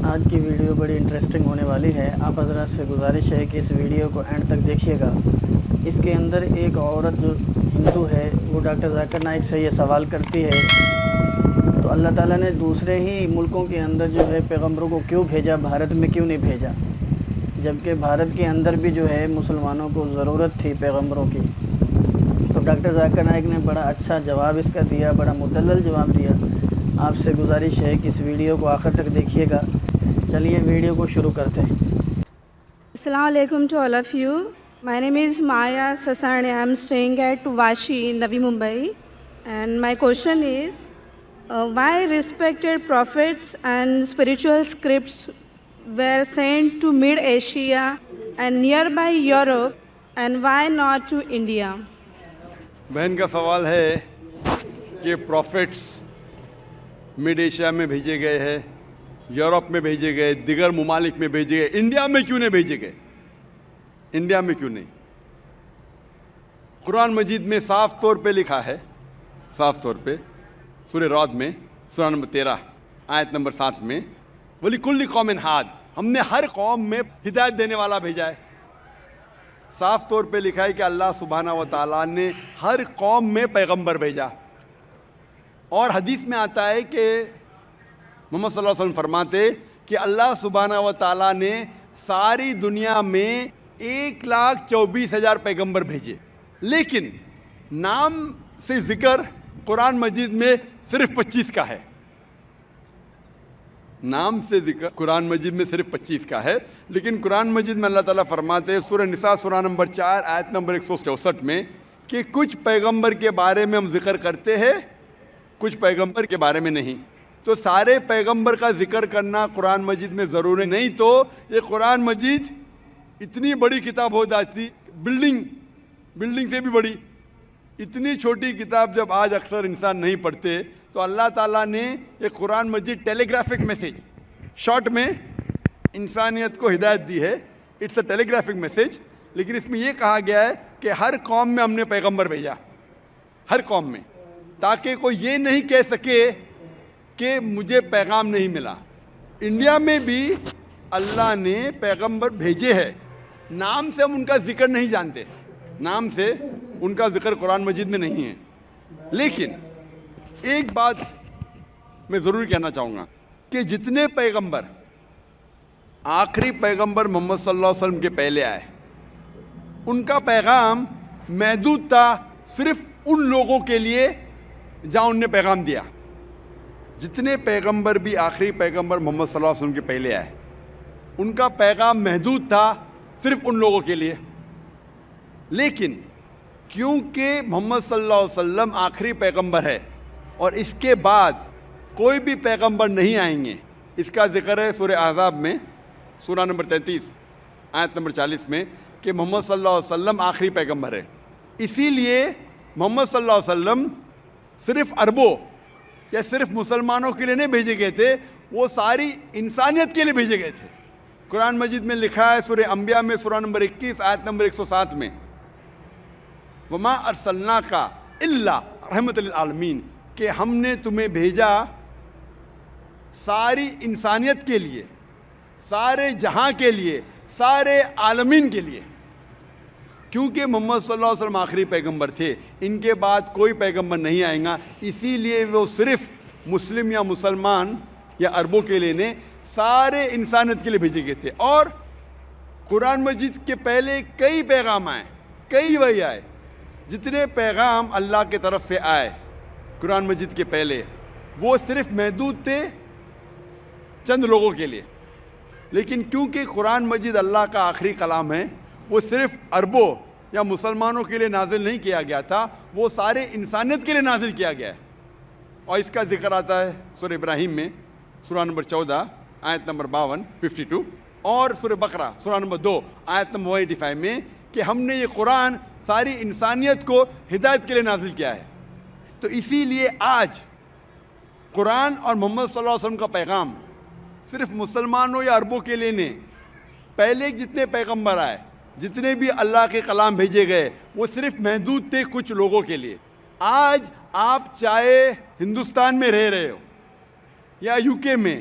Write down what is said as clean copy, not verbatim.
آج کی ویڈیو بڑی انٹرسٹنگ ہونے والی ہے۔ آپ حضرات سے گزارش ہے کہ اس ویڈیو کو اینڈ تک دیکھیے گا۔ اس کے اندر ایک عورت جو ہندو ہے وہ ڈاکٹر ذاکر نائک سے یہ سوال کرتی ہے تو اللہ تعالیٰ نے دوسرے ہی ملکوں کے اندر جو ہے پیغمبروں کو کیوں بھیجا، بھارت میں کیوں نہیں بھیجا، جبکہ بھارت کے اندر بھی جو ہے مسلمانوں کو ضرورت تھی پیغمبروں کی۔ تو ڈاکٹر ذاکر نائک نے بڑا اچھا جواب اس کا دیا، بڑا مدلل جواب دیا۔ آپ سے گزارش ہے کہ اس ویڈیو کو آخر تک دیکھیے گا۔ چلیے ویڈیو کو شروع کرتے ہیں۔ Assalamu alaikum to all of you. My name is Maya Sasani. I am staying at Vashi, Navi Mumbai. And my question is, why respected prophets and spiritual scripts were sent to Mid-Asia and nearby Europe, and why not to India? بہن کا سوال ہے کہ prophets mid Asia میں بھیجے گئے ہیں، Europe میں بھیجے گئے، دیگر ممالک میں بھیجے گئے، انڈیا میں کیوں نہیں بھیجے گئے؟ انڈیا میں کیوں نہیں؟ قرآن مجید میں صاف طور پہ لکھا ہے، صاف طور پہ سورہ رعد میں سورہ نمبر 13 آیت نمبر 7 میں وَلِكُلِّ قَوْمٍ ہاد، ہم نے ہر قوم میں ہدایت دینے والا بھیجا ہے۔ صاف طور پہ لکھا ہے کہ اللہ سبحانہ و تعالیٰ نے ہر قوم میں پیغمبر بھیجا۔ اور حدیث میں آتا ہے کہ محمد صلی اللہ علیہ وسلم فرماتے کہ اللہ سبحانہ و تعالیٰ نے ساری دنیا میں 1,24,000 پیغمبر بھیجے، لیکن نام سے ذکر قرآن مجید میں صرف 25 کا ہے۔ نام سے ذکر قرآن مجید میں صرف 25 کا ہے، لیکن قرآن مجید میں اللہ تعالیٰ فرماتے ہیں سورہ نساء سورہ نمبر 4 آیت نمبر 164 میں کہ کچھ پیغمبر کے بارے میں ہم ذکر کرتے ہیں، کچھ پیغمبر کے بارے میں نہیں۔ تو سارے پیغمبر کا ذکر کرنا قرآن مجید میں ضروری نہیں، تو یہ قرآن مجید اتنی بڑی کتاب ہو جاتی، بلڈنگ سے بھی بڑی، اتنی چھوٹی کتاب جب آج اکثر انسان نہیں پڑھتے، تو اللہ تعالیٰ نے یہ قرآن مجید ٹیلی گرافک میسیج شارٹ میں انسانیت کو ہدایت دی ہے۔ It's a telegraphic message, لیکن اس میں یہ کہا گیا ہے کہ ہر قوم میں ہم نے پیغمبر بھیجا، ہر قوم میں، تاکہ کوئی یہ نہیں کہہ سکے کہ مجھے پیغام نہیں ملا۔ انڈیا میں بھی اللہ نے پیغمبر بھیجے ہیں، نام سے ہم ان کا ذکر نہیں جانتے، نام سے ان کا ذکر قرآن مجید میں نہیں ہے۔ لیکن ایک بات میں ضرور کہنا چاہوں گا کہ جتنے پیغمبر، آخری پیغمبر محمد صلی اللہ علیہ وسلم کے پہلے آئے، ان کا پیغام محدود تھا صرف ان لوگوں کے لیے جہاں ان نے پیغام دیا۔ جتنے پیغمبر بھی آخری پیغمبر محمد صلی اللہ علیہ وسلم کے پہلے آئے، ان کا پیغام محدود تھا صرف ان لوگوں کے لیے۔ لیکن کیونکہ محمد صلی اللہ علیہ وسلم آخری پیغمبر ہے اور اس کے بعد کوئی بھی پیغمبر نہیں آئیں گے، اس کا ذکر ہے سورہ احزاب میں سورہ نمبر 33 آیت نمبر 40 میں کہ محمد صلی اللہ علیہ وسلم آخری پیغمبر ہے۔ اسی لیے محمد صلی اللہ علیہ وسلم صرف عربوں یا صرف مسلمانوں کے لیے نہیں بھیجے گئے تھے، وہ ساری انسانیت کے لیے بھیجے گئے تھے۔ قرآن مجید میں لکھا ہے سورہ انبیاء میں سورہ نمبر 21 آیت نمبر 107 میں وَمَا أَرْسَلْنَاكَ إِلَّا رَحْمَةً لِلْعَالَمِينَ، کہ ہم نے تمہیں بھیجا ساری انسانیت کے لیے، سارے جہاں کے لیے، سارے عالمین کے لیے۔ کیونکہ محمد صلی اللہ علیہ وسلم آخری پیغمبر تھے، ان کے بعد کوئی پیغمبر نہیں آئے گا، اسی لیے وہ صرف مسلم یا مسلمان یا عربوں کے لیے نہیں، سارے انسانیت کے لیے بھیجے گئے تھے۔ اور قرآن مجید کے پہلے کئی پیغام آئے، کئی وحی آئے، جتنے پیغام اللہ کے طرف سے آئے قرآن مجید کے پہلے، وہ صرف محدود تھے چند لوگوں کے لیے۔ لیکن کیونکہ قرآن مجید اللہ کا آخری کلام ہے، وہ صرف عربوں یا مسلمانوں کے لیے نازل نہیں کیا گیا تھا، وہ سارے انسانیت کے لیے نازل کیا گیا ہے۔ اور اس کا ذکر آتا ہے سورہ ابراہیم میں سورہ نمبر 14 آیت نمبر 52 اور سورہ بقرہ سورہ نمبر 2 آیت نمبر 185 میں کہ ہم نے یہ قرآن ساری انسانیت کو ہدایت کے لیے نازل کیا ہے۔ تو اسی لیے آج قرآن اور محمد صلی اللہ علیہ وسلم کا پیغام صرف مسلمانوں یا عربوں کے لیے نہیں، پہلے جتنے پیغمبر آئے، جتنے بھی اللہ کے کلام بھیجے گئے، وہ صرف محدود تھے کچھ لوگوں کے لیے۔ آج آپ چاہے ہندوستان میں رہ رہے ہو یا یو کے میں